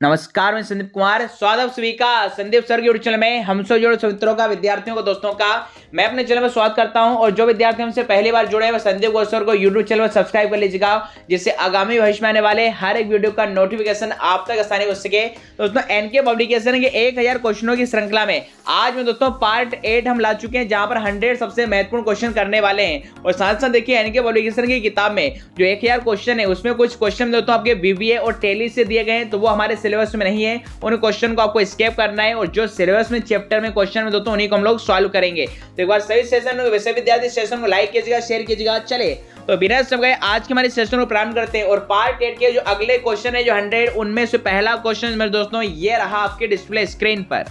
नमस्कार, मैं संदीप कुमार। स्वागत सभी का संदीप सर के यूट्यूब चैनल में। हम सब जोड़ो मित्रों का, विद्यार्थियों को, दोस्तों का मैं अपने चैनल में स्वागत करता हूं। और जो विद्यार्थी हमसे पहली बार जुड़े हैं वह संदीप सर को यूट्यूब चैनल में सब्सक्राइब कर लीजिएगा, जिससे आगामी भविष्य में आने वाले हर एक वीडियो का नोटिफिकेशन आप तक आसानी हो सके। दोस्तों, एनके पब्लिकेशन के 1000 क्वेश्चनों की श्रृंखला में आज में दोस्तों पार्ट 8 हम ला चुके हैं, जहां पर 100 सबसे महत्वपूर्ण क्वेश्चन करने वाले हैं। और साथ साथ देखिए, एनके पब्लिकेशन की किताब में जो 1000 क्वेश्चन है उसमें कुछ क्वेश्चन दोस्तों आपके बीबीए और टैली से दिए गए हैं, तो वो हमारे सिलेबस में नहीं है। उन क्वेश्चन को आपको स्किप करना है, और जो सिलेबस में चैप्टर में क्वेश्चन में दोस्तों उन्हीं को हम लोग सॉल्व करेंगे। तो एक बार सभी सेशन में वैसे विद्यार्थी सेशन को लाइक कीजिएगा, शेयर कीजिएगा। चले तो बिना समय आज के हमारे सेशन को प्रारंभ करते हैं। और पार्ट 8 के जो अगले क्वेश्चन है जो 100, उनमें से पहला क्वेश्चन मेरे दोस्तों ये रहा आपके डिस्प्ले स्क्रीन पर।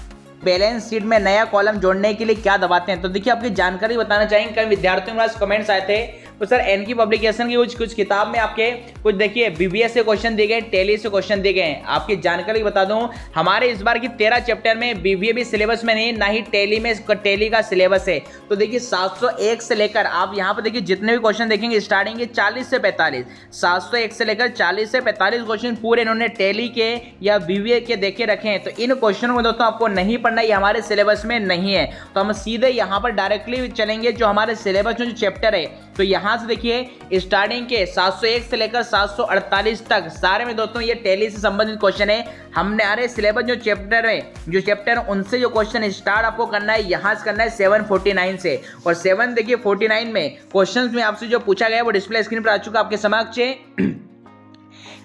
बैलेंस शीट में नया कॉलम जोड़ने के लिए क्या दबाते हैं? तो देखिए, आपकी जानकारी बताना चाहेंगे। कई विद्यार्थियों के पास कमेंट्स आए थे, तो सर एनकी पब्लिकेशन की कुछ किताब में आपके कुछ देखिए बीबीए से क्वेश्चन दिए गए, टैली से क्वेश्चन दिए गए हैं। आपकी जानकारी बता दूं, हमारे इस बार की 13 चैप्टर में बीबीए भी सिलेबस में नहीं, ना ही टैली में टैली का सिलेबस है। तो देखिए 701 से लेकर आप यहाँ पर देखिए जितने भी क्वेश्चन देखेंगे स्टार्टिंग के 40 से 45, 701 से लेकर 40 से 45 क्वेश्चन पूरे इन्होंने टैली के या बीबीए के देखे रखे हैं। तो इन क्वेश्चनों को दोस्तों आपको नहीं पढ़ना, ये हमारे सिलेबस में नहीं है। तो हम सीधे यहाँ पर डायरेक्टली चलेंगे जो हमारे सिलेबस में जो चैप्टर है। तो यहाँ से देखिए स्टार्टिंग के 701 से लेकर 748 तक सारे में दोस्तों ये टैली से संबंधित क्वेश्चन है। हमने अरे सिलेबस जो चैप्टर उनसे जो क्वेश्चन स्टार्ट आपको करना है, यहाँ से करना है 749 से। और 7 देखिए 49 में क्वेश्चंस में आपसे जो पूछा गया वो डिस्प्ले स्क्रीन पर आ चुका आपके समक्ष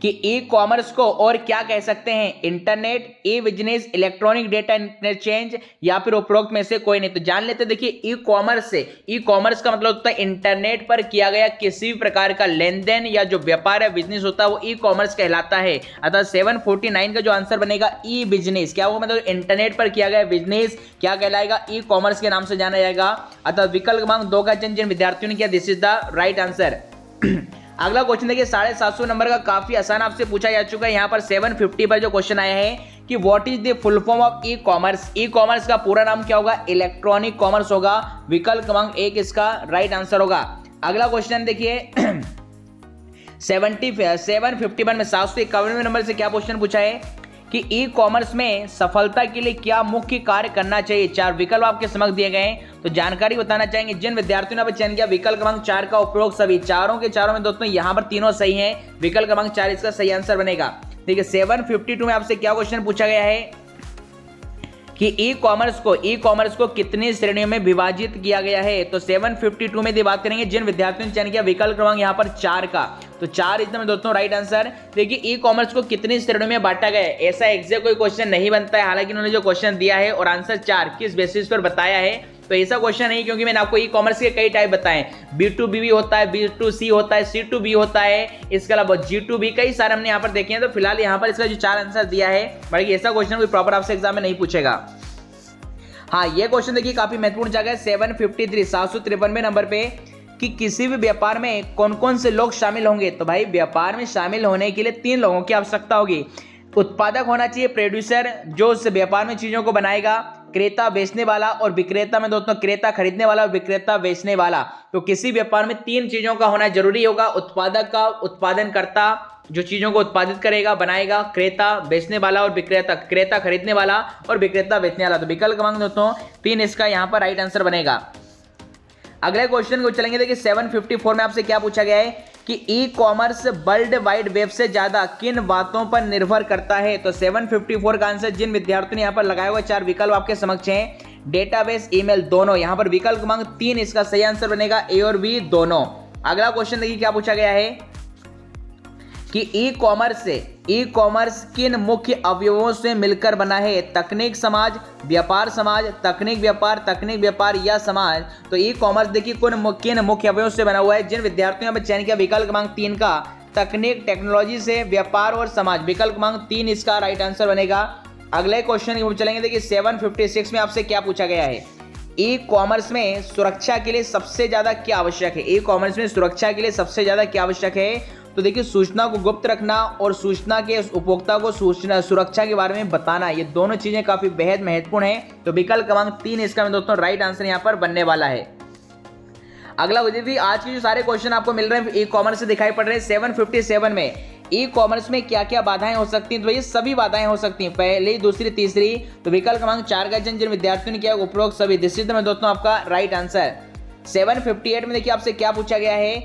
कि ई कॉमर्स को और क्या कह सकते हैं? इंटरनेट, ई बिजनेस, इलेक्ट्रॉनिक डेटा इंटरचेंज, या फिर उपरोक्त में से कोई नहीं। तो जान लेते, देखिए ई कॉमर्स से, ई कॉमर्स का मतलब होता है इंटरनेट पर किया गया किसी भी प्रकार का लेन देन या जो व्यापार या बिजनेस होता है वो ई कॉमर्स कहलाता है। अतः 749 का जो आंसर बनेगा ई बिजनेस, क्या वो मतलब इंटरनेट पर किया गया बिजनेस क्या कहलाएगा? ई कॉमर्स के नाम से जाना जाएगा। अतः विकल्प क्रमांक 2 का चयन जिन विद्यार्थियों ने किया, this is the right answer. अगला क्वेश्चन देखिए 750 नंबर का, काफी आसान आपसे पूछा जा चुका है। यहाँ पर 750 पर जो क्वेश्चन आया है कि what is the full form of e commerce? E commerce का पूरा नाम क्या होगा? इलेक्ट्रॉनिक कॉमर्स होगा। विकल्प क्रमांक 1 इसका राइट आंसर होगा। अगला क्वेश्चन देखिए 751 में 751 नंबर से क्या क्वेश्चन पूछा है कि ई कॉमर्स में सफलता के लिए क्या मुख्य कार्य करना चाहिए? 4 विकल्प आपके समक्ष दिए गए हैं, तो जानकारी बताना चाहेंगे। जिन विद्यार्थियों ने चयन किया विकल्प क्रमांक 4 का उपयोग सभी चारों के चारों में दोस्तों यहाँ पर तीनों सही हैं। विकल्प क्रमांक 4 इसका सही आंसर बनेगा। ठीक है, 752 में आपसे क्या क्वेश्चन पूछा गया है कि ई कॉमर्स को कितनी श्रेणियों में विभाजित किया गया है? तो 752 में बात करेंगे जिन विद्यार्थियों ने चयन किया विकल्प क्रमांक यहाँ पर 4 का, तो 4 इसमें दोस्तों राइट आंसर। देखिए ई कॉमर्स को कितनी श्रेणियों में बांटा गया है, ऐसा एग्जैक्ट कोई क्वेश्चन नहीं बनता है। हालांकि उन्होंने जो क्वेश्चन दिया है और आंसर 4 किस बेसिस पर बताया है, तो ऐसा क्वेश्चन नहीं, क्योंकि मैंने आपको ई कॉमर्स के कई टाइप बताए। B2B भी होता है, B2C होता है, C2B होता है, इसके अलावा G2B, कई सारे हमने यहाँ पर देखे हैं। तो फिलहाल यहाँ पर इसका जो 4 आंसर दिया है, बाकी ऐसा क्वेश्चन कोई प्रॉपर आपसे एग्जाम में नहीं पूछेगा। हाँ, ये क्वेश्चन देखिए काफी महत्वपूर्ण जगह 753 753 नंबर पे कि किसी भी व्यापार में कौन कौन से लोग शामिल होंगे? तो भाई व्यापार में शामिल होने के लिए 3 लोगों की आवश्यकता होगी। उत्पादक होना चाहिए, प्रोड्यूसर जो उस व्यापार में चीजों को बनाएगा, क्रेता बेचने वाला, और विक्रेता में दोस्तों क्रेता खरीदने वाला और विक्रेता बेचने वाला। तो किसी व्यापार में 3 चीजों का होना जरूरी होगा। उत्पादक का, उत्पादनकर्ता जो चीजों को उत्पादित करेगा बनाएगा, क्रेता बेचने वाला, और विक्रेता, क्रेता खरीदने वाला और विक्रेता बेचने वाला। तो विकल्प क्रमांक दोस्तों 3 इसका यहाँ पर राइट आंसर बनेगा। अगले क्वेश्चन को चलेंगे। देखिए 754 में आपसे क्या पूछा गया है कि e commerce world wide web से ज्यादा किन बातों पर निर्भर करता है? तो 754 का आंसर जिन विद्यार्थियों ने यहाँ पर लगाया हुआ 4 विकल्प आपके समक्ष हैं, डेटाबेस, ईमेल, दोनों। यहाँ पर विकल्प क्रमांक 3 इसका सही आंसर बनेगा, ए और बी दोनों। अगला क्वेश्चन देखिए क्या पूछा गया है कि ई कॉमर्स किन मुख्य अवयवों से मिलकर बना है? तकनीक समाज, व्यापार समाज, तकनीक व्यापार या समाज। तो ई कॉमर्स देखिए किन मुख्य अवयवों से बना हुआ है? जिन विद्यार्थियों ने चयन किया विकल्प क्रमांक 3 का, तकनीक, टेक्नोलॉजी से, व्यापार और समाज। विकल्प क्रमांक 3 इसका राइट आंसर बनेगा। अगले क्वेश्चन की चलेंगे। देखिए 756 में आपसे क्या पूछा गया है? ई कॉमर्स में सुरक्षा के लिए सबसे ज्यादा क्या आवश्यक है? ई कॉमर्स में सुरक्षा के लिए सबसे ज्यादा क्या आवश्यक है? तो देखिए सूचना को गुप्त रखना और सूचना के उपभोक्ता को सुरक्षा के बारे में बताना, ये दोनों चीजें काफी बेहद महत्वपूर्ण है। तो विकल्प क्रमांक 3 इसका दोस्तों राइट आंसर यहाँ पर बनने वाला है। अगला विद्यार्थी, आज के जो सारे क्वेश्चन आपको मिल रहे हैं ई कॉमर्स से दिखाई पड़ रहे हैं 757 में ई कॉमर्स में क्या क्या बाधाएं हो सकती हैं, तो ये सभी बाधाएं हो सकती हैं, पहली, दूसरी, तीसरी। तो विकल्प क्रमांक 4 का जिन विद्यार्थियों ने किया उपरोक्त सभी, दिस इज दोस्तों आपका राइट आंसर। 758 में देखिए आपसे क्या पूछा गया है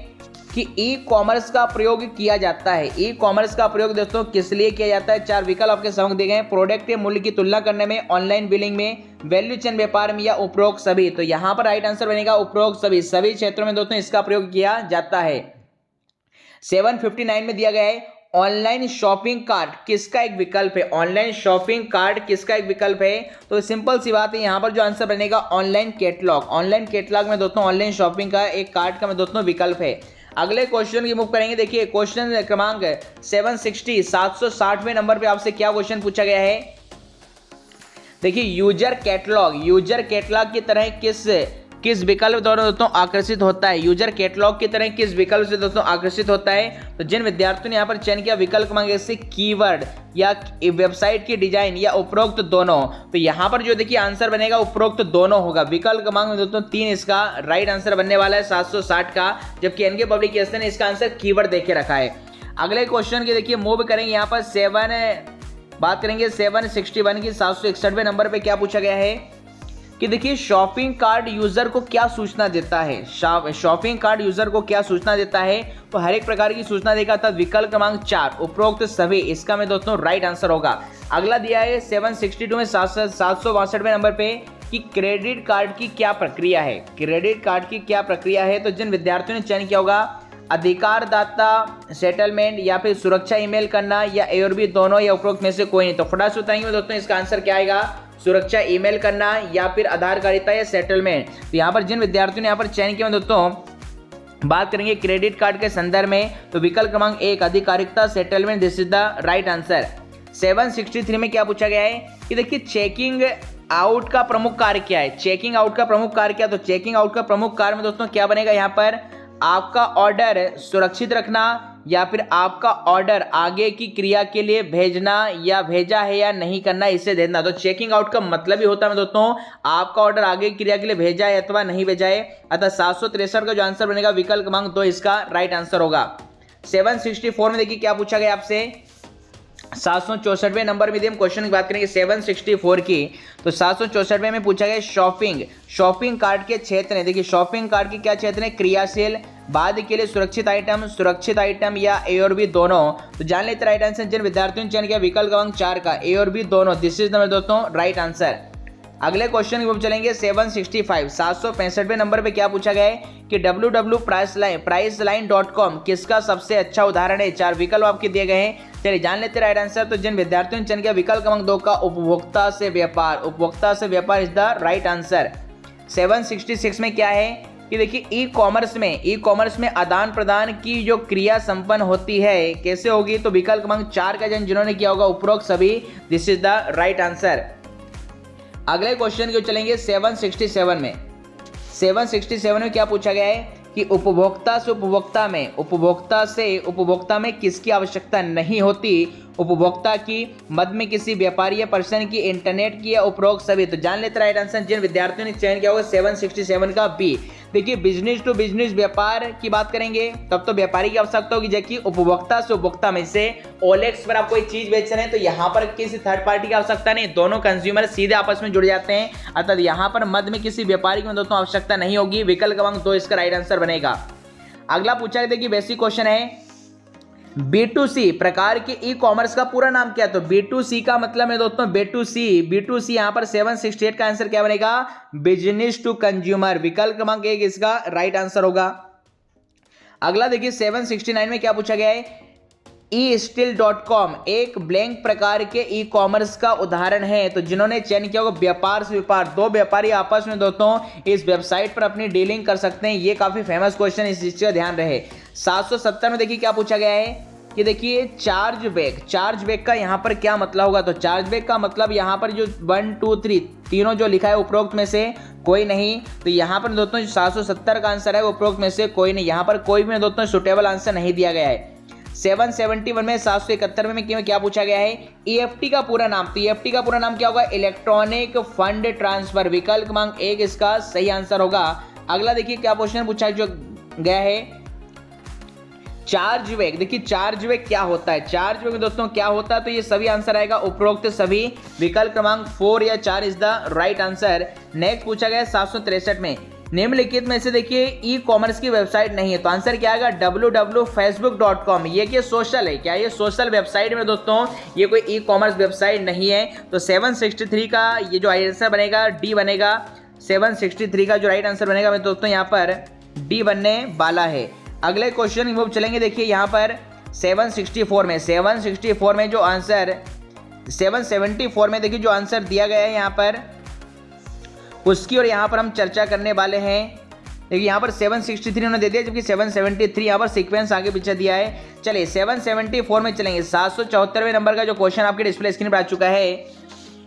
कि ई कॉमर्स का प्रयोग किया जाता है। ई कॉमर्स का प्रयोग दोस्तों किस लिए किया जाता है? 4 विकल्प आपके समझ दिए गए हैं, प्रोडक्ट के मूल्य की तुलना करने में, ऑनलाइन बिलिंग में, वैल्यू चेन व्यापार में, या उपरोक्त सभी। तो यहां पर राइट आंसर बनेगा उपरोक्त सभी। सभी क्षेत्रों में दोस्तों इसका प्रयोग किया जाता है। 759 में दिया गया है ऑनलाइन शॉपिंग कार्ट किसका एक विकल्प है? ऑनलाइन शॉपिंग कार्ट किसका एक विकल्प है? तो सिंपल सी बात है, यहां पर जो आंसर बनेगा ऑनलाइन कैटलॉग। ऑनलाइन कैटलॉग में दोस्तों ऑनलाइन शॉपिंग का एक कार्ट का में दोस्तों विकल्प है। अगले क्वेश्चन की मूव करेंगे। देखिए क्वेश्चन क्रमांक 760वें नंबर पे आपसे क्या क्वेश्चन पूछा गया है? देखिए यूजर कैटलॉग की तरह किस विकल्प द्वारा दोस्तों आकर्षित होता है? यूजर कैटलॉग की तरह किस विकल्प से दोस्तों आकर्षित होता है? तो जिन विद्यार्थियों ने यहाँ पर चयन किया विकल्प क्रमांक से कीवर्ड या वेबसाइट की डिजाइन या उपरोक्त दोनों, तो यहाँ पर जो देखिए आंसर बनेगा उपरोक्त दोनों होगा। विकल्प क्रमांक में दोस्तों 3 इसका राइट आंसर बनने वाला है 760 का, जबकि एनके पब्लिकेशन ने इसका आंसर कीवर्ड देके रखा है। अगले क्वेश्चन की देखिए मूव करेंगे, यहाँ पर बात करेंगे 761 की 761वें नंबर पे क्या पूछा गया है कि देखिए शॉपिंग कार्ड यूजर को क्या सूचना देता है? शॉपिंग कार्ड यूजर को क्या सूचना देता है? तो हर एक प्रकार की सूचना देगा, अर्थात विकल्प क्रमांक 4 उपरोक्त सभी इसका में दोस्तों राइट आंसर होगा। अगला दिया है 762 में 762वें नंबर पे कि क्रेडिट कार्ड की क्या प्रक्रिया है? क्रेडिट कार्ड की क्या प्रक्रिया है? तो जिन विद्यार्थियों ने चयन किया होगा अधिकारदाता सेटलमेंट या फिर सुरक्षा ईमेल करना या ए और बी दोनों या उपरोक्त में से कोई नहीं। तो फटाफट से बताएंगे दोस्तों इसका आंसर क्या आएगा? सुरक्षा ईमेल करना या फिर आधारकारिता या सेटलमेंट। तो यहाँ पर जिन विद्यार्थियों ने यहाँ पर चयन किया दोस्तों बात करेंगे क्रेडिट कार्ड के संदर्भ में, तो विकल्प क्रमांक 1 आधिकारिकता settlement, this is the right answer. 763 में क्या पूछा गया है कि देखिए चेकिंग आउट का प्रमुख कार्य क्या है? चेकिंग आउट का प्रमुख कार्य क्या? तो चेकिंग आउट का प्रमुख कार्य में दोस्तों क्या बनेगा? यहाँ पर आपका ऑर्डर सुरक्षित रखना या फिर आपका ऑर्डर आगे की क्रिया के लिए भेजना या भेजा है या नहीं करना इसे देखना। तो चेकिंग आउट का मतलब ही होता है दोस्तों आपका ऑर्डर आगे की क्रिया के लिए भेजा है अथवा नहीं भेजा है। अतः 763 का जो आंसर बनेगा विकल्प क्रमांक 2 इसका राइट आंसर होगा। 764 में देखिए क्या पूछा गया आपसे? 764वें नंबर में हम क्वेश्चन की बात करेंगे 764 की, तो 764वें में पूछा गया शॉपिंग कार्ट के क्षेत्र है। देखिए शॉपिंग कार्ट के क्या क्षेत्र है? क्रियाशील, बाद के लिए सुरक्षित आइटम या ए और बी दोनों। तो जान लेते राइट आंसर जिन विद्यार्थियों ने चयन किया विकल्प क्रमांक 4 का ए और बी दोनों, दिस इज नंबर दोस्तों राइट आंसर। अगले क्वेश्चन की चलेंगे 765वें नंबर पे क्या पूछा गया है कि www.priceline.com किसका सबसे अच्छा उदाहरण है? 4 विकल्प आपके दिए गए हैं, चलिए जान लेते राइट आंसर। तो जिन विद्यार्थियों ने चयन किया विकल्प क्रमांक 2 का उपभोक्ता से व्यापार इज द राइट आंसर। 766 में क्या है कि देखिए ई कॉमर्स में आदान प्रदान की जो क्रिया संपन्न होती है कैसे होगी? तो विकल्प क्रमांक 4 का जिन्होंने किया होगा उपरोक्त सभी, this is the right answer. अगले क्वेश्चन को चलेंगे 767 में क्या पूछा गया है कि उपभोक्ता से उपभोक्ता में किसकी आवश्यकता नहीं होती? उपभोक्ता की, मद में किसी व्यापारी या पर्सन की, इंटरनेट की या उपरोक्त सभी। तो जान लेते राइट आंसर जिन विद्यार्थियों ने चयन किया होगा 767 का बी। देखिए बिजनेस टू बिजनेस व्यापार की बात करेंगे तब तो व्यापारी की आवश्यकता होगी, जबकि उपभोक्ता से उपभोक्ता में से ओएलएक्स पर आप कोई चीज बेच रहे हैं तो यहाँ पर किसी थर्ड पार्टी की आवश्यकता नहीं, दोनों कंज्यूमर सीधे आपस में जुड़ जाते हैं। अर्थात यहाँ पर मद में किसी व्यापारी की दोस्तों आवश्यकता नहीं होगी। विकल्प क्रमांक 2 इसका राइट आंसर बनेगा। अगला पूछा गया कि बेसिक क्वेश्चन है B2C प्रकार के ई कॉमर्स का पूरा नाम क्या है? तो B2C का मतलब है दोस्तों B2C यहाँ पर 768 का आंसर क्या बनेगा? Business to consumer. विकल्प क्रमांक 1 इसका राइट आंसर होगा। अगला देखिए 769 में क्या पूछा गया है? eStill.com एक ब्लैंक प्रकार के ई कॉमर्स का उदाहरण है। तो जिन्होंने चयन किया होगा व्यापार से व्यापार, दो व्यापारी आपस में दोस्तों इस वेबसाइट पर अपनी डीलिंग कर सकते हैं। ये काफी फेमस क्वेश्चन, इस चीज का ध्यान रहे। 770 में देखिए क्या पूछा गया है कि देखिए चार्ज बैक का यहाँ पर क्या मतलब होगा? तो चार्ज बैक का मतलब यहाँ पर जो 1 2 3 तीनों जो लिखा है उपरोक्त में से कोई नहीं। तो यहाँ पर दोस्तों 770 का आंसर है उपरोक्त में से कोई नहीं, यहाँ पर कोई भी दोस्तों सुटेबल आंसर नहीं दिया गया है। 771 में 771 में क्या पूछा गया है? EFT का पूरा नाम। तो EFT का पूरा नाम क्या होगा? Electronic fund transfer. विकल्प क्रमांक 1 इसका सही आंसर होगा। अगला देखिए क्या क्वेश्चन पूछा जो गया है चार्ज वेग, देखिए चार्ज वेग क्या होता है, चार्ज वेग दोस्तों क्या होता है, तो ये सभी आंसर आएगा उपरोक्त सभी, विकल्प क्रमांक 4 या 4 is the right answer. Next पूछा गया 763 में निम्नलिखित में से देखिए ई कॉमर्स की वेबसाइट नहीं है, तो आंसर क्या आएगा www.facebook.com। ये क्या सोशल है, क्या ये सोशल वेबसाइट में दोस्तों, ये कोई ई कॉमर्स वेबसाइट नहीं है। तो 763 का ये जो आंसर बनेगा डी बनेगा, 763 का जो राइट आंसर बनेगा मैं दोस्तों यहाँ पर डी बनने वाला है। अगले क्वेश्चन की चलेंगे, देखिए यहाँ पर 764 में जो आंसर 774 में देखिए जो आंसर दिया गया है यहाँ पर उसकी और यहाँ पर हम चर्चा करने वाले हैं। देखिए यहाँ पर 763 उन्होंने दे दिया, जबकि 773 यहाँ पर सीक्वेंस आगे पीछे दिया है। चलिए 774 में चलेंगे। 774वें नंबर का जो क्वेश्चन आपके डिस्प्ले स्क्रीन पर आ चुका है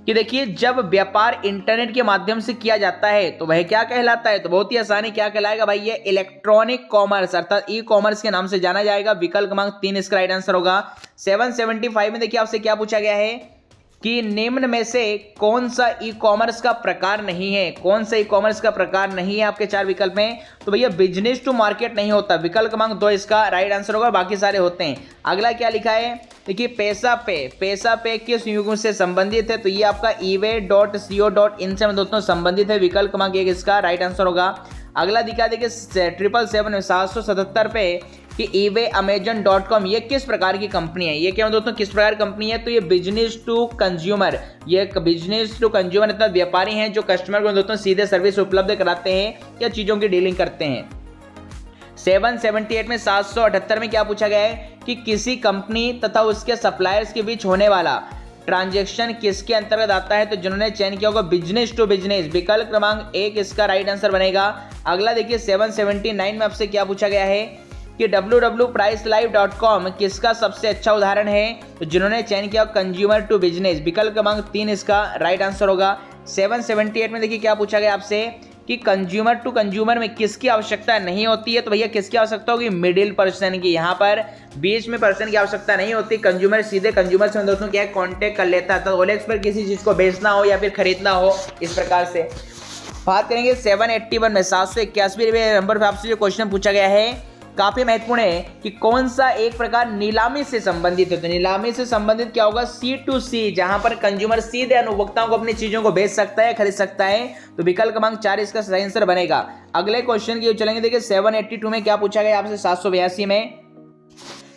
कि देखिए जब व्यापार इंटरनेट के माध्यम से किया जाता है तो वह क्या कहलाता है, तो बहुत ही आसानी क्या कहलाएगा भाई, ये इलेक्ट्रॉनिक कॉमर्स अर्थात ई कॉमर्स के नाम से जाना जाएगा। विकल्प क्रमांक 3 इसका राइट आंसर होगा। 775 में देखिए आपसे क्या पूछा गया है कि निम्न में से कौन सा ई कॉमर्स का प्रकार नहीं है, कौन सा ई कॉमर्स का प्रकार नहीं है आपके 4 विकल्प में, तो भैया बिजनेस टू मार्केट नहीं होता, विकल्प क्रमांक 2 इसका राइट आंसर होगा, बाकी सारे होते हैं। अगला क्या लिखा है, देखिए पैसा पे किस युग से संबंधित है, तो ये आपका eWay.co.in से दोस्तों संबंधित है, विकल्प क्रमांक 1 इसका राइट आंसर होगा। अगला दिखा देखिए 777 में 777 पे कि eBay Amazon.com ये किस प्रकार की कंपनी है, ये क्या दोस्तों किस प्रकार की कंपनी है, तो ये बिजनेस टू कंज्यूमर, ये बिजनेस टू कंज्यूमर अर्थात व्यापारी हैं जो कस्टमर को दोस्तों सीधे सर्विस उपलब्ध कराते हैं या चीज़ों की डीलिंग करते हैं। 778 में 778 में क्या पूछा गया है कि किसी कंपनी तथा उसके सप्लायर्स के बीच होने वाला ट्रांजैक्शन किसके अंतर्गत आता है, तो जिन्होंने चयन किया होगा बिजनेस टू बिजनेस, विकल्प क्रमांक 1 इसका राइट आंसर बनेगा। अगला देखिए 779 में आपसे क्या पूछा गया है कि www.pricelive.com किसका सबसे अच्छा उदाहरण है, तो जिन्होंने चयन किया कंज्यूमर टू बिजनेस, विकल्प क्रमांक 3 इसका राइट आंसर होगा। 778 में देखिए क्या पूछा गया आपसे कि कंज्यूमर टू कंज्यूमर में किसकी आवश्यकता नहीं होती है, तो भैया किसकी आवश्यकता होगी, मिडिल पर्सन की, यहाँ पर बीच में पर्सन की आवश्यकता नहीं होती। कंज्यूमर सीधे कंज्यूमर से दोस्तों क्या कांटेक्ट कर लेता है, तो OLX पर किसी चीज़ को बेचना हो या फिर खरीदना हो, इस प्रकार से। बात करेंगे 781 में 781वें नंबर पर आपसे जो क्वेश्चन पूछा गया है काफी महत्वपूर्ण है कि कौन सा एक प्रकार नीलामी से संबंधित है, तो नीलामी से संबंधित क्या होगा, C2C, जहां पर कंज्यूमर सीधे उपभोक्ताओं को अपनी चीजों को बेच सकता है, खरीद सकता है, तो विकल्प क्रमांक 4 इसका सही आंसर बनेगा। अगले क्वेश्चन की चलेंगे, देखिए 782 में क्या पूछा गया आपसे 782 में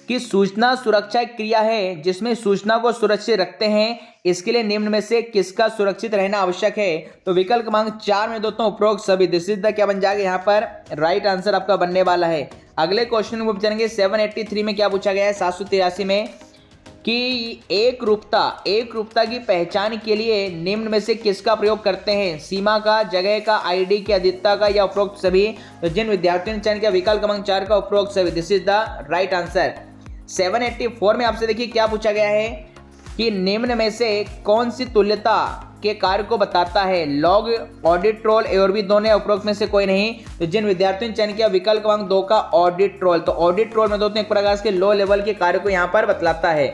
कि सूचना सुरक्षा एक क्रिया है जिसमें सूचना को सुरक्षित रखते हैं, इसके लिए निम्न में से किसका सुरक्षित रहना आवश्यक है, तो विकल्प क्रमांक 4 में दोस्तों उपरोक्त सभी, दिस इज द क्या बन जाएगा यहाँ पर राइट आंसर आपका बनने वाला है। अगले क्वेश्चन को जानेंगे 783 में क्या पूछा गया है 783 में कि एक रूपता की पहचान के लिए निम्न में से किसका प्रयोग करते हैं, सीमा का, जगह का, आईडी की अद्वितीयता का या उपरोक्त सभी, तो जिन विद्यार्थियों ने चयन किया विकल्प क्रमांक 4 का उपरोक्त सभी, this is the right answer. 784 में आपसे देखिए क्या पूछा गया है कि निम्न में से कौन सी तुल्यता के कार्य को बताता है, लॉग, ऑडिट रोल और भी दोनों या उपरोक्त में से कोई नहीं, तो जिन विद्यार्थियों ने चयन किया विकल्प क्रमांक 2 का ऑडिट रोल, तो ऑडिट रोल में दोस्तों एक प्रकार के लो लेवल के कार्य को यहाँ पर बतलाता है।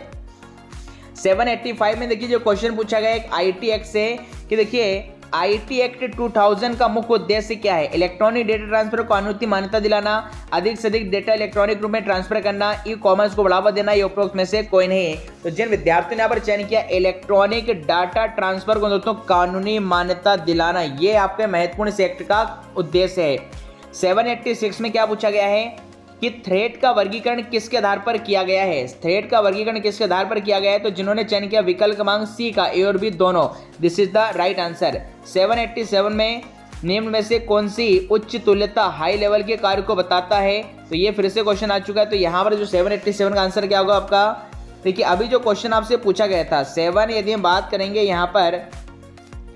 785 में देखिए जो क्वेश्चन पूछा गया है IT एक्ट से कि देखिए IT एक्ट 2000 का मुख्य उद्देश्य क्या है, इलेक्ट्रॉनिक डेटा ट्रांसफर को कानूनी मान्यता दिलाना, अधिक से अधिक डेटा इलेक्ट्रॉनिक रूप में ट्रांसफर करना, ई कॉमर्स को बढ़ावा देना, ये उपरोक्त में से कोई नहीं। तो जिन विद्यार्थियों ने यहाँ पर चयन किया इलेक्ट्रॉनिक डाटा ट्रांसफर को दोस्तों कानूनी मान्यता दिलाना, ये आपके महत्वपूर्ण इस एक्ट का उद्देश्य है। 786 में क्या पूछा गया है कि थ्रेट का वर्गीकरण किसके आधार पर किया गया है, थ्रेट का वर्गीकरण किसके आधार पर किया गया है, तो जिन्होंने चयन किया विकल्प क्रमांक C का A और B दोनों, this is the right answer. 787 में निम्न में से कौन सी उच्च तुल्यता हाई लेवल के कार्य को बताता है, तो ये फिर से क्वेश्चन आ चुका है, तो यहाँ पर जो 787 का आंसर क्या होगा आपका, देखिए अभी जो क्वेश्चन आपसे पूछा गया था 7, यदि हम बात करेंगे यहाँ पर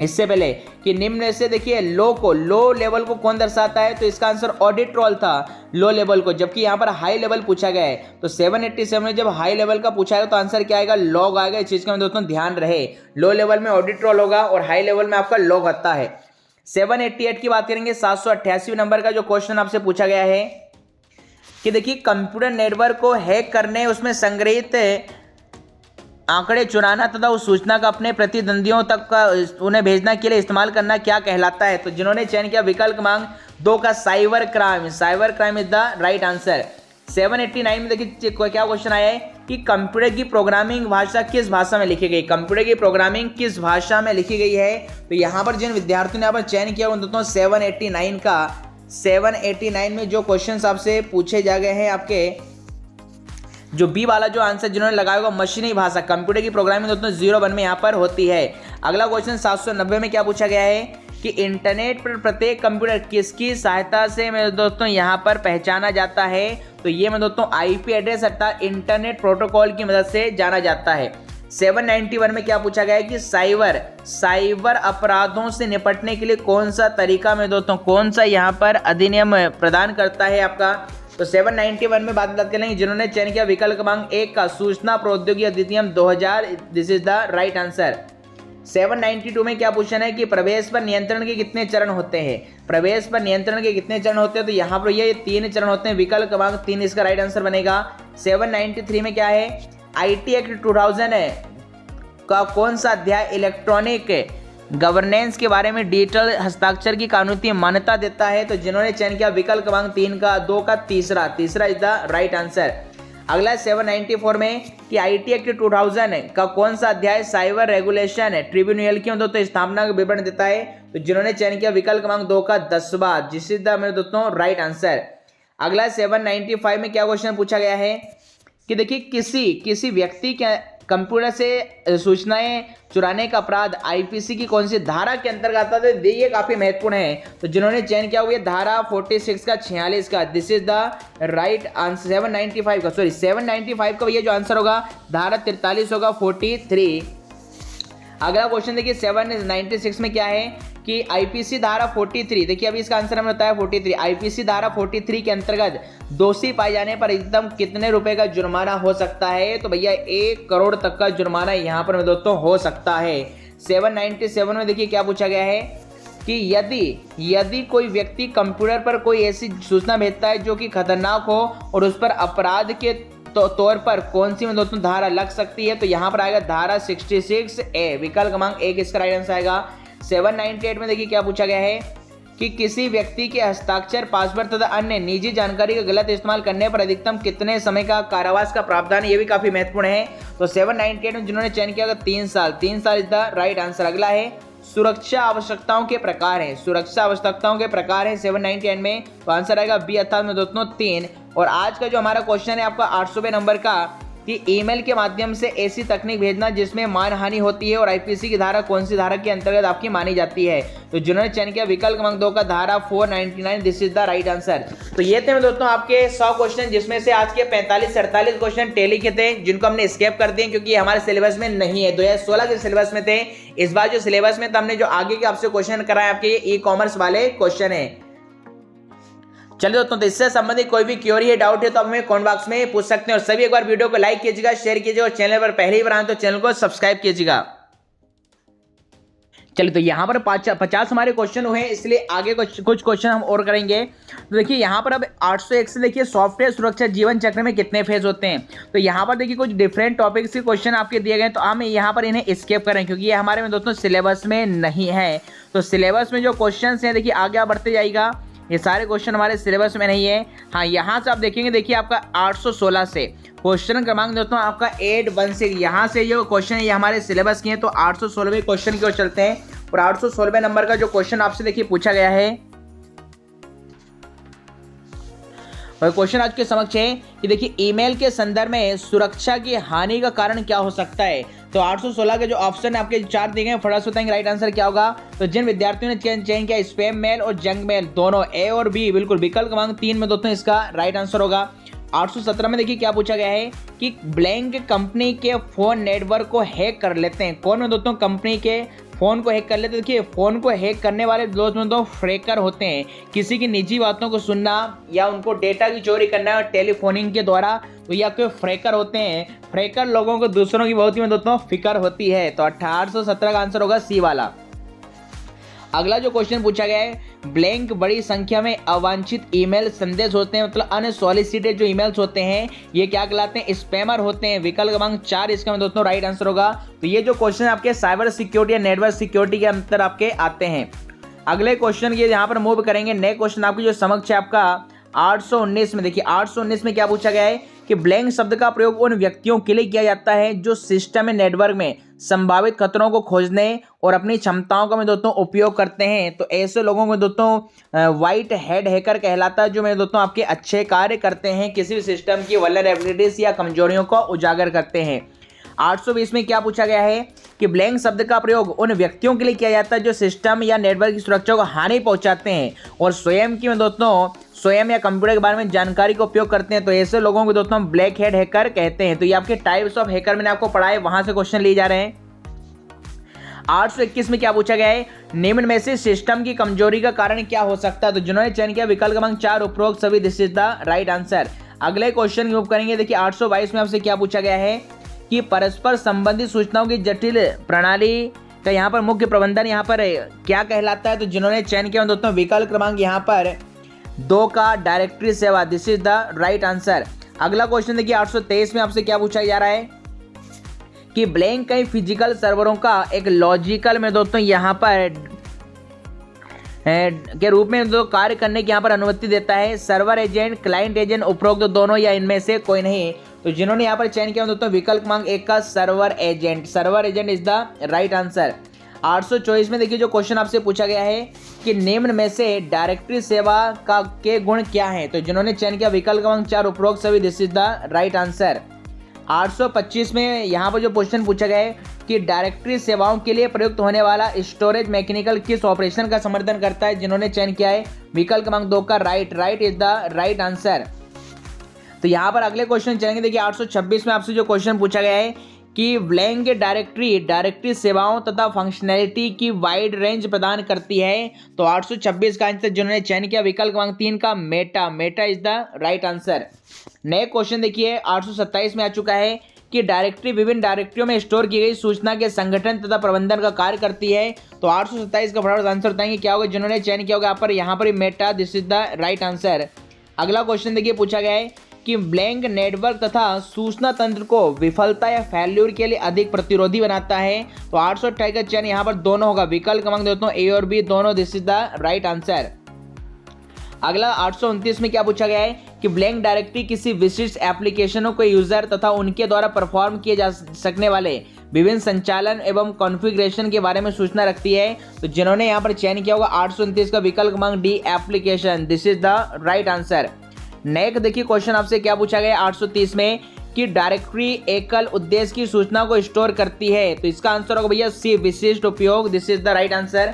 इससे पहले कि निम्न से देखिए लो लेवल को कौन दर्शाता है, तो इसका आंसर ऑडिट रोल था, लो लेवल को, जबकि यहाँ पर हाई लेवल पूछा गया है। तो 787 में जब हाई लेवल का पूछा है तो आंसर क्या आएगा, लॉग आएगा। इस चीज का दोस्तों ध्यान रहे, लो लेवल में ऑडिट रोल होगा और हाई लेवल में आपका लॉग आता है। 788 की बात करेंगे, 788 नंबर का जो क्वेश्चन आपसे पूछा गया है कि देखिए कंप्यूटर नेटवर्क को हैक करने, उसमें संग्रहित आंकड़े चुराना तथा उस सूचना का अपने प्रतिद्वंदियों तक का उन्हें भेजना के लिए इस्तेमाल करना क्या कहलाता है, तो जिन्होंने चयन किया विकल्प क्रमांक 2 का cyber crime, cyber crime is the right answer. 789 में देखिए क्या क्वेश्चन आया है कि कंप्यूटर की प्रोग्रामिंग भाषा किस भाषा में लिखी गई, कंप्यूटर की प्रोग्रामिंग किस भाषा में लिखी गई है। तो यहाँ पर जिन विद्यार्थियों ने यहाँ पर चयन किया उन दोस्तों 789 में जो क्वेश्चन आपसे पूछे जा गए हैं आपके जो बी वाला जो आंसर जिन्होंने लगाया होगा मशीनी भाषा कंप्यूटर की प्रोग्रामिंग दोस्तों 01 में यहाँ पर होती है। अगला क्वेश्चन 790 में क्या पूछा गया है कि इंटरनेट पर प्रत्येक कंप्यूटर किसकी सहायता से मेरे दोस्तों यहाँ पर पहचाना जाता है। तो ये मेरे दोस्तों आईपी एड्रेस अर्थात इंटरनेट प्रोटोकॉल की मदद से जाना जाता है। 791 में क्या पूछा गया है कि साइबर अपराधों से निपटने के लिए कौन सा तरीका मेरे दोस्तों कौन सा यहाँ पर अधिनियम प्रदान करता है आपका। तो 791 में बात कर लेंगे जिन्होंने चयन किया विकल्प क्रमांक 1 का सूचना प्रौद्योगिकी अधिनियम 2000, this is the right answer. 792 में क्या पूछना है कि प्रवेश पर नियंत्रण के कितने चरण होते हैं, प्रवेश पर नियंत्रण के कितने चरण होते हैं। तो यहाँ पर ये 3 चरण होते हैं, विकल्प क्रमांक 3 इसका राइट आंसर बनेगा। 793 में क्या है आईटी एक्ट 2000 का कौन सा अध्याय इलेक्ट्रॉनिक गवर्नेंस के बारे में डिजिटल हस्ताक्षर की कानूनी मान्यता देता है। तो जिन्होंने चयन किया विकल्प क्रमांक 3 का 2 का तीसरा इज द राइट आंसर। अगला 794 में कि आईटी एक्ट 2000 का कौन सा अध्याय साइबर रेगुलेशन ट्रिब्यूनल की दोस्तों स्थापना का विवरण देता है। तो जिन्होंने चयन किया विकल्प क्रमांक 2 का 10वां जिस इज द मेरे दोस्तों राइट आंसर। अगला 795 में क्या क्वेश्चन पूछा गया है कि देखिए किसी व्यक्ति के कंप्यूटर से सूचनाएं चुराने का अपराध आईपीसी की कौन सी धारा के अंतर्गत आता है। तो ये काफी महत्वपूर्ण है। तो जिन्होंने चयन किया हुआ धारा 46 का 46 का this is the right answer. 795 का ये जो आंसर होगा धारा 43 होगा 43। अगला क्वेश्चन देखिए 796 में क्या है कि आईपीसी धारा 43 देखिए अभी इसका आंसर हमें बताया 43 आईपीसी धारा 43 के अंतर्गत दोषी पाए जाने पर एकदम कितने रुपए का जुर्माना हो सकता है। तो भैया 1 करोड़ तक का जुर्माना यहाँ पर दोस्तों हो सकता है। 797 में देखिए क्या पूछा गया है कि यदि कोई व्यक्ति कंप्यूटर पर कोई ऐसी सूचना भेजता है जो कि खतरनाक हो और उस पर अपराध के तौर पर कौन सी में दोस्तों धारा लग सकती है। तो यहाँ पर आएगा धारा 66A विकल्प क्रमांक 1 इसका राइट आंसर आएगा। 798 में देखिए क्या पूछा गया है कि किसी व्यक्ति के हस्ताक्षर पासवर्ड तथा अन्य निजी जानकारी का गलत इस्तेमाल करने पर अधिकतम कितने समय का कारावास का प्रावधान है। ये भी काफी महत्वपूर्ण है। तो 798 में जिन्होंने चयन किया 3 साल इज द राइट आंसर। अगला है सुरक्षा आवश्यकताओं के प्रकार है 798 में। तो आंसर आएगा बी अर्थात में दोस्तों 3। और आज का जो हमारा क्वेश्चन है आपका 800वें नंबर का कि ईमेल के माध्यम से ऐसी तकनीक भेजना जिसमें मानहानि होती है और आईपीसी की धारा कौन सी धारा के अंतर्गत आपकी मानी जाती है। तो जिन्होंने चयन किया विकल्प क्रमांक 2 का धारा 499 this is the right answer. तो ये थे दोस्तों आपके 100 क्वेश्चन जिसमें से आज के 45-48 क्वेश्चन टेली के थे जिनको हमने स्किप कर दिए क्योंकि हमारे सिलेबस में नहीं है। 2016 के सिलेबस में थे। इस बार जो सिलेबस में था हमने जो आगे के आपसे क्वेश्चन कराए आपके ये ई कॉमर्स वाले क्वेश्चन है। चलिए दोस्तों तो इससे संबंधित कोई भी क्वेरी है डाउट है तो आप हमें कमेंट बॉक्स में पूछ सकते हैं। और सभी एक बार वीडियो को लाइक कीजिएगा शेयर कीजिएगा और चैनल पर पहली बार आए तो चैनल को सब्सक्राइब कीजिएगा। चलिए तो यहाँ पर 50 हमारे क्वेश्चन हुए हैं इसलिए आगे कुछ क्वेश्चन हम और करेंगे। तो देखिए यहाँ पर अब 801 से देखिए सॉफ्टवेयर सुरक्षा जीवन चक्र में कितने फेज होते हैं। तो यहाँ पर देखिए कुछ डिफरेंट टॉपिक्स के क्वेश्चन आपके दिए गए तो हम यहाँ पर इन्हें स्किप करें क्योंकि ये हमारे में दोस्तों सिलेबस में नहीं है। तो सिलेबस में जो क्वेश्चन हैं देखिए आगे बढ़ते जाएगा। ये सारे क्वेश्चन हमारे सिलेबस में नहीं है। हाँ यहाँ से आप देखेंगे देखिए आपका 816 से क्वेश्चन क्रमांक दोस्तों आपका 816 यहाँ से जो क्वेश्चन है ये हमारे सिलेबस के हैं। तो 816वें क्वेश्चन की ओर चलते हैं और 816वें नंबर का जो क्वेश्चन आपसे देखिए पूछा गया है और क्वेश्चन आज के समक्ष है कि देखिए ईमेल के संदर्भ में सुरक्षा की हानि का कारण क्या हो सकता है। तो 816 के जो ऑप्शन है आपके 4 दिए गए फटाफट बताएंगे राइट आंसर क्या होगा। तो जिन विद्यार्थियों ने चयन किया स्पैम मेल और जंक मेल दोनों ए और बी बिल्कुल विकल्प क्रमांक 3 में दोस्तों इसका राइट आंसर होगा। 817 में देखिए क्या पूछा गया है कि ब्लैंक कंपनी के फोन नेटवर्क को हैक कर लेते हैं। कौन में दोस्तों कंपनी के फोन को हैक कर लेते हैं। देखिए फोन को हैक करने वाले दोस्तों फ्रैकर होते हैं। किसी की निजी बातों को सुनना या उनको डेटा की चोरी करना टेलीफोनिंग के द्वारा तो ये आपके फ्रैकर होते हैं। फ्रैकर लोगों को दूसरों की बहुत ही दोस्तों फिक्र होती है। तो 1817 का आंसर होगा सी वाला। अगला जो क्वेश्चन पूछा गया है ब्लैंक बड़ी संख्या में अवांछित ईमेल संदेश होते हैं मतलब अनसॉलिसिटेड जो ईमेल्स होते हैं ये क्या कहलाते हैं स्पैमर होते हैं। विकल्प क्रमांक 4 इसका दोस्तों राइट आंसर होगा। तो ये जो क्वेश्चन आपके साइबर सिक्योरिटी या नेटवर्क सिक्योरिटी के अंतर आपके आते हैं। अगले क्वेश्चन ये यहाँ पर मूव करेंगे। नए क्वेश्चन आपकी जो समक्ष है आपका 819 में देखिए 819 में क्या पूछा गया है कि ब्लैंक शब्द का प्रयोग उन व्यक्तियों के लिए किया जाता है जो सिस्टम में नेटवर्क में संभावित खतरों को खोजने और अपनी क्षमताओं का दोस्तों उपयोग करते हैं। तो ऐसे लोगों को दोस्तों वाइट हेड हैकर कहलाता है, जो मेरे दोस्तों आपके अच्छे कार्य करते हैं, किसी भी सिस्टम की वल्नरेबिलिटीज या कमजोरियों को उजागर करते हैं। 820 में क्या पूछा गया है कि ब्लैंक शब्द का प्रयोग उन व्यक्तियों के लिए किया जाता है जो सिस्टम या नेटवर्क की सुरक्षा को हानि पहुंचाते हैं और स्वयं या कंप्यूटर के बारे में जानकारी का उपयोग करते हैं। तो ऐसे लोगों को दोस्तों हम ब्लैक हेड हैकर कहते हैं। तो ये आपके टाइप्स ऑफ हैकर मैंने आपको पढ़ाए, वहां से क्वेश्चन लिए जा रहे हैं। 821 में क्या पूछा गया है, निम्न में से सिस्टम की कमजोरी का कारण क्या हो सकता है। तो जिन्होंने चयन किया विकल्प क्रमांक 4 उपरोक्त सभी, this is the right answer. अगले क्वेश्चन की मूव करेंगे। देखिए 822 में आपसे क्या पूछा गया है कि परस्पर संबंधित सूचनाओं की जटिल प्रणाली का यहाँ पर मुख्य प्रबंधन यहाँ पर क्या कहलाता है। तो जिन्होंने चयन किया दोस्तों विकल्प क्रमांक यहाँ पर 2 का डायरेक्टरी सेवा, this is the right answer. अगला क्वेश्चन देखिए 823 में आपसे क्या पूछा जा रहा है कि ब्लैंक कई फिजिकल सर्वरों का एक लॉजिकल में दोस्तों यहाँ पर के रूप में दो कार्य करने की यहाँ पर अनुमति देता है। सर्वर एजेंट, क्लाइंट एजेंट, उपरोक्त दोनों या इनमें से कोई नहीं। तो जिन्होंने यहाँ पर चयन किया दोस्तों विकल्प क्रमांक 1 का server agent is the right answer. 824 में देखिए जो क्वेश्चन आपसे पूछा गया है कि निम्न में से डायरेक्टरी सेवा का के गुण क्या है। तो जिन्होंने चयन किया विकल्प क्रमांक 4 उपरोक्त सभी, this is the right answer. 825 में यहाँ पर जो क्वेश्चन पूछा गया है कि डायरेक्टरी सेवाओं के लिए प्रयुक्त होने वाला स्टोरेज मैकेनिकल किस ऑपरेशन का समर्थन करता है। जिन्होंने चयन किया है विकल्प क्रमांक 2 का right is the right answer. तो यहाँ पर अगले क्वेश्चन चलेंगे। देखिए 826 में आपसे जो क्वेश्चन पूछा गया है कि ब्लैंक डायरेक्टरी सेवाओं तथा फंक्शनैलिटी की वाइड रेंज प्रदान करती है। तो 826 का आंसर जिन्होंने चयन किया विकल्प क्रमांक 3 का Meta is the right answer. नए क्वेश्चन देखिए 827 में आ चुका है कि डायरेक्टरी विभिन्न डायरेक्टरियों में स्टोर की गई सूचना के संगठन तथा प्रबंधन का कार्य करती है। तो 827 का फटाफट आंसर बताएंगे क्या होगा। जिन्होंने चयन किया होगा यहाँ पर Meta, this is the right answer. अगला क्वेश्चन देखिए पूछा गया है कि ब्लैंक नेटवर्क तथा सूचना तंत्र को विफलता या फेल्यूर के लिए अधिक प्रतिरोधी बनाता है। तो 828 का चयन यहाँ पर दोनों होगा, विकल्प क्रमांक देता हूँ ए और बी दोनों, this is the right answer. अगला 829 में क्या पूछा गया है कि ब्लैंक डायरेक्टरी किसी विशिष्ट एप्लीकेशनों को यूजर तथा उनके द्वारा परफॉर्म किए जा सकने वाले विभिन्न संचालन एवं कॉन्फ़िगरेशन के बारे में सूचना रखती है। तो जिन्होंने यहाँ पर चयन किया होगा 829 का विकल्प क्रमांक D application, this is the right answer. Next देखिए क्वेश्चन आपसे क्या पूछा गया 830 में कि डायरेक्टरी एकल उद्देश्य की सूचना को स्टोर करती है। तो इसका आंसर होगा भैया सी, विशिष्ट उपयोग, this is the right answer.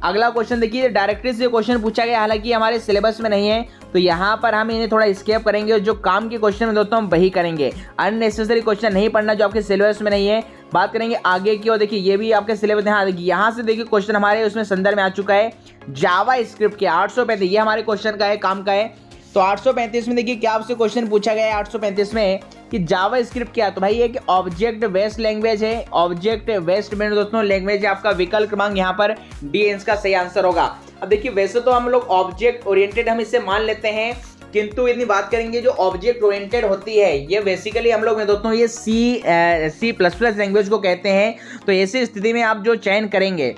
अगला क्वेश्चन देखिए डायरेक्टरी से क्वेश्चन पूछा गया, हालांकि हमारे सिलेबस में नहीं है, तो यहाँ पर हम इन्हें थोड़ा स्केप करेंगे और जो काम के क्वेश्चन में दोस्तों हम वही करेंगे। अननेसेसरी क्वेश्चन नहीं पढ़ना जो आपके सिलेबस में नहीं है। बात करेंगे आगे की और देखिए ये भी आपके सिलेबस में, हाँ देखिए यहाँ से देखिए क्वेश्चन हमारे उसमें संदर्भ में आ चुका है जावा स्क्रिप्ट के 835, ये हमारे क्वेश्चन का है, काम का है। तो 835 में देखिए क्या आपसे क्वेश्चन पूछा गया है 835 में कि जावा स्क्रिप्ट क्या है। तो भाई एक ऑब्जेक्ट बेस्ड लैंग्वेज है, ऑब्जेक्ट बेस्ड में दोस्तों लैंग्वेज है। आपका विकल्प क्रमांक यहाँ पर डी इसका सही आंसर होगा। अब देखिए वैसे तो हम लोग ऑब्जेक्ट ओरिएंटेड हम इसे मान लेते हैं, किंतु इतनी बात करेंगे जो ऑब्जेक्ट ओरिएंटेड होती है ये बेसिकली हम लोग में दोस्तों ये C++ लैंग्वेज को कहते हैं। तो ऐसी स्थिति में आप जो चयन करेंगे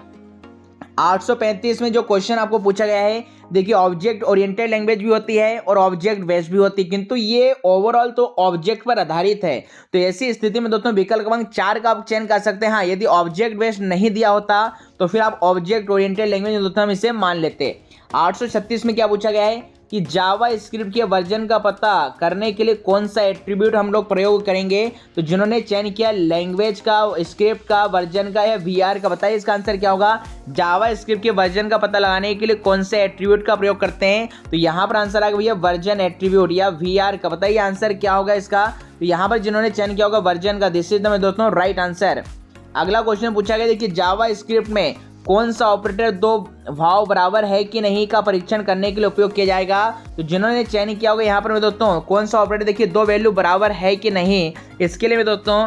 835 में जो क्वेश्चन आपको पूछा गया है, देखिए ऑब्जेक्ट ओरिएंटेड लैंग्वेज भी होती है और ऑब्जेक्ट बेस्ड भी होती है, किंतु ये ओवरऑल तो ऑब्जेक्ट पर आधारित है। तो ऐसी स्थिति में दोस्तों विकल्प क्रमांक 4 का आप चयन कर सकते हैं। हाँ, यदि ऑब्जेक्ट बेस्ड नहीं दिया होता तो फिर आप ऑब्जेक्ट ओरिएंटेड लैंग्वेज दोस्तों हम इसे मान लेते। 836 में क्या पूछा गया है कि जावा स्क्रिप्ट के वर्जन का पता करने के लिए कौन सा एट्रीब्यूट हम लोग प्रयोग करेंगे। तो जिन्होंने चयन किया लैंग्वेज का, स्क्रिप्ट का, वर्जन का या वीआर का, बताइए इसका आंसर क्या होगा। जावा स्क्रिप्ट के वर्जन का पता लगाने के लिए कौन से एट्रीब्यूट का प्रयोग करते हैं। तो यहाँ पर आंसर आ गया भैया वर्जन एट्रीब्यूट या वीआर का, बताइए आंसर क्या होगा इसका। तो यहाँ पर जिन्होंने चयन किया होगा वर्जन का, दिस इज द दोस्तों राइट आंसर। अगला क्वेश्चन पूछा गया, देखिए जावा स्क्रिप्ट में कौन सा ऑपरेटर दो भाव बराबर है कि नहीं का परीक्षण करने के लिए उपयोग किया जाएगा। तो जिन्होंने चयन किया होगा यहाँ पर दोस्तों कौन सा ऑपरेटर देखिए दो वैल्यू बराबर है कि नहीं, इसके लिए दोस्तों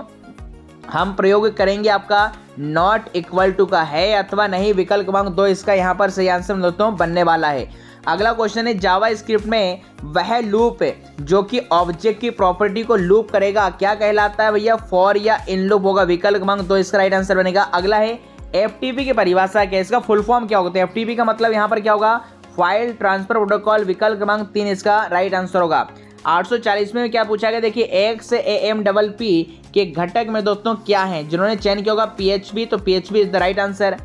हम प्रयोग करेंगे आपका नॉट इक्वल टू का है अथवा नहीं, विकल्प क्रमांक 2 इसका यहाँ पर सही आंसर दोस्तों बनने वाला है। अगला क्वेश्चन है जावा स्क्रिप्ट में वह लूप जो कि ऑब्जेक्ट की प्रॉपर्टी को लूप करेगा क्या कहलाता है भैया, फॉर या इन लूप होगा, विकल्प क्रमांक 2 इसका राइट आंसर बनेगा। अगला है एफटीपी की परिभाषा क्या है, इसका फुल फॉर्म क्या होगा। तो एफटीपी का मतलब यहाँ पर क्या होगा, फाइल ट्रांसफर प्रोटोकॉल, विकल्प क्रमांक 3 इसका राइट आंसर होगा। 840 में क्या पूछा गया, देखिए XAMPP के घटक में दोस्तों क्या है, जिन्होंने चयन किया होगा PHP, तो PHP is the right answer.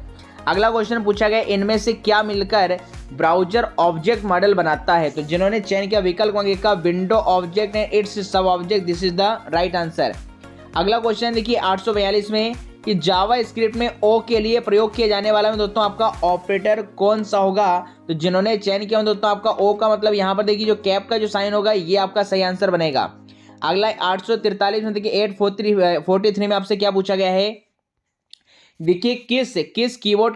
अगला क्वेश्चन पूछा गया, इनमें से क्या मिलकर ब्राउजर ऑब्जेक्ट मॉडल बनाता है, तो जिन्होंने चयन किया विकल्प क्रमांक का विंडो ऑब्जेक्ट एंड इट्स सब object, this is the right answer. अगला क्वेश्चन देखिए 842 में कि जावा स्क्रिप्ट में ओ के लिए प्रयोग किया जाने वाला में दोस्तों आपका ऑपरेटर कौन सा होगा, तो जिन्होंने चयन किया दोस्तों आपका ओ का मतलब यहाँ पर देखिए जो कैप का जो साइन होगा ये आपका सही आंसर बनेगा। अगला 843 में देखिए 843 में आपसे क्या पूछा गया है, देखिए किस कीवर्ड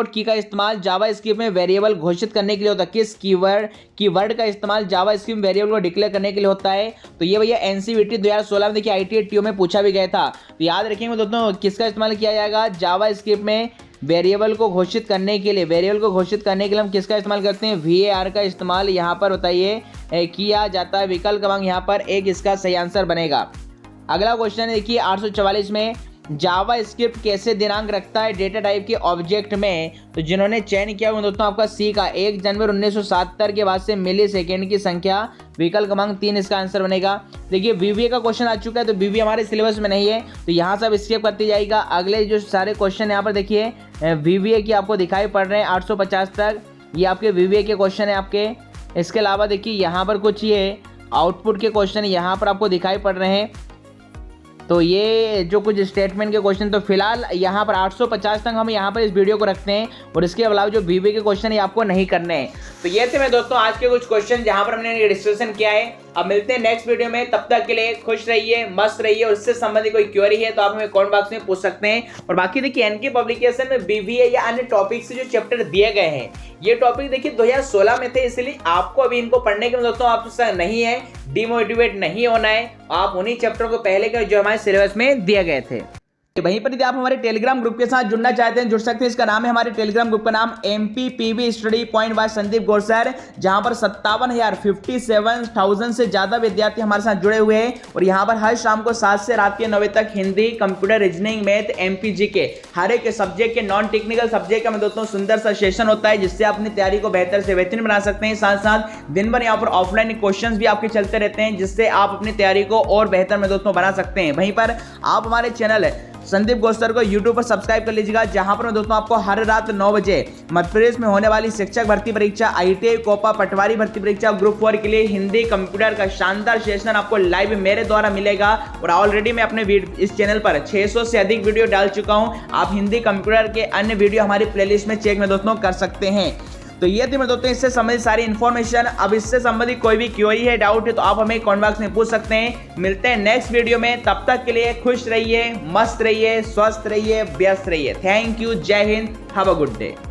की का इस्तेमाल जावा स्क्रिप्ट में वेरिएबल घोषित करने के लिए होता है, किस कीवर्ड का इस्तेमाल जावा स्क्रिप्ट में वेरिएबल को डिक्लेयर करने के लिए होता है, तो ये भैया एनसीवीटी 2016 में देखिए IIT में पूछा भी गया था। तो याद रखेंगे दोस्तों किसका इस्तेमाल किया जाएगा, जावा स्क्रिप्ट में वेरिएबल को घोषित करने के लिए हम किसका इस्तेमाल करते हैं, VAR का इस्तेमाल यहाँ पर बताइए किया जाता है। विकल्प क्रमांक यहाँ पर एक इसका सही आंसर बनेगा। अगला क्वेश्चन देखिए 844 में जावा स्क्रिप्ट कैसे दिनांक रखता है डेटा टाइप के ऑब्जेक्ट में, तो जिन्होंने चयन किया वो दोस्तों आपका सी का 1 जनवरी 1977 के बाद से मिली सेकेंड की संख्या, विकल्प क्रमांक 3 इसका आंसर बनेगा। देखिए VBA का क्वेश्चन आ चुका है, तो VBA हमारे सिलेबस में नहीं है, तो यहाँ सब स्किप करती जाएगा। अगले जो सारे क्वेश्चन यहाँ पर देखिए VBA की आपको दिखाई पड़ रहे हैं 850 तक, ये आपके VBA के क्वेश्चन है आपके। इसके अलावा देखिए यहाँ पर कुछ ये आउटपुट के क्वेश्चन यहाँ पर आपको दिखाई पड़ रहे हैं, तो ये जो कुछ स्टेटमेंट के क्वेश्चन, तो फिलहाल यहाँ पर 850 तक हम यहाँ पर इस वीडियो को रखते हैं, और इसके अलावा जो VBA के क्वेश्चन है आपको नहीं करने हैं। तो ये थे मेरे दोस्तों आज के कुछ क्वेश्चन जहाँ पर हमने डिस्कशन किया है। अब मिलते हैं नेक्स्ट वीडियो में, तब तक के लिए खुश रहिए, मस्त रहिए, और इससे संबंधित कोई क्वेरी है तो आप हमें कमेंट बॉक्स में पूछ सकते हैं। और बाकी देखिए NK पब्लिकेशन में BBA या अन्य टॉपिक से जो चैप्टर दिए गए हैं, ये टॉपिक देखिए 2016 में थे, इसलिए आपको अभी इनको पढ़ने के दोस्तों आपसे नहीं है, डिमोटिवेट नहीं होना है, आप उन्हीं चैप्टर को पहले के जो हमारे सिलेबस में दिए गए थे। वहीं पर यदि आप हमारे टेलीग्राम ग्रुप के साथ जुड़ना चाहते हैं जुड़ सकते हैं। इसका नाम है, हमारे टेलीग्राम ग्रुप का नाम MPPB study point by Sandeep Gaur sir, जहां पर 57,000 से ज्यादा विद्यार्थी हमारे साथ जुड़े हुए हैं। और यहां पर हर शाम को 7 से रात के 9 बजे तक Hindi, computer, reasoning, math, MPG के हर एक सब्जेक्ट के नॉन टेक्निकल सब्जेक्ट का दोस्तों सुंदर सा सेशन होता है, जिससे आप अपनी तैयारी को बेहतर से बेहतरीन बना सकते हैं। साथ साथ दिन भर यहाँ पर ऑफलाइन क्वेश्चन भी आपके चलते रहते हैं, जिससे आप अपनी तैयारी को और बेहतर में दोस्तों बना सकते हैं। वहीं पर आप हमारे चैनल संदीप गौर सर को YouTube पर सब्सक्राइब कर लीजिएगा, जहां पर दोस्तों आपको हर रात 9 बजे मध्य प्रदेश में होने वाली शिक्षक भर्ती परीक्षा, ITI, कोपा, पटवारी भर्ती परीक्षा, ग्रुप 4 के लिए हिंदी, कंप्यूटर का शानदार सेशन आपको लाइव मेरे द्वारा मिलेगा। और ऑलरेडी मैं अपने इस चैनल पर 600 से अधिक वीडियो डाल चुका हूं, आप हिंदी, कंप्यूटर के अन्य वीडियो हमारी प्लेलिस्ट में चेक में दोस्तों कर सकते हैं। तो ये थी मेरे दोस्तों इससे संबंधित सारी इन्फॉर्मेशन। अब इससे संबंधित कोई भी क्वेरी है, डाउट है, तो आप हमें कमेंट बॉक्स में पूछ सकते हैं। मिलते हैं नेक्स्ट वीडियो में, तब तक के लिए खुश रहिए, मस्त रहिए, स्वस्थ रहिए, व्यस्त रहिए। थैंक यू, जय Hind, have a good day.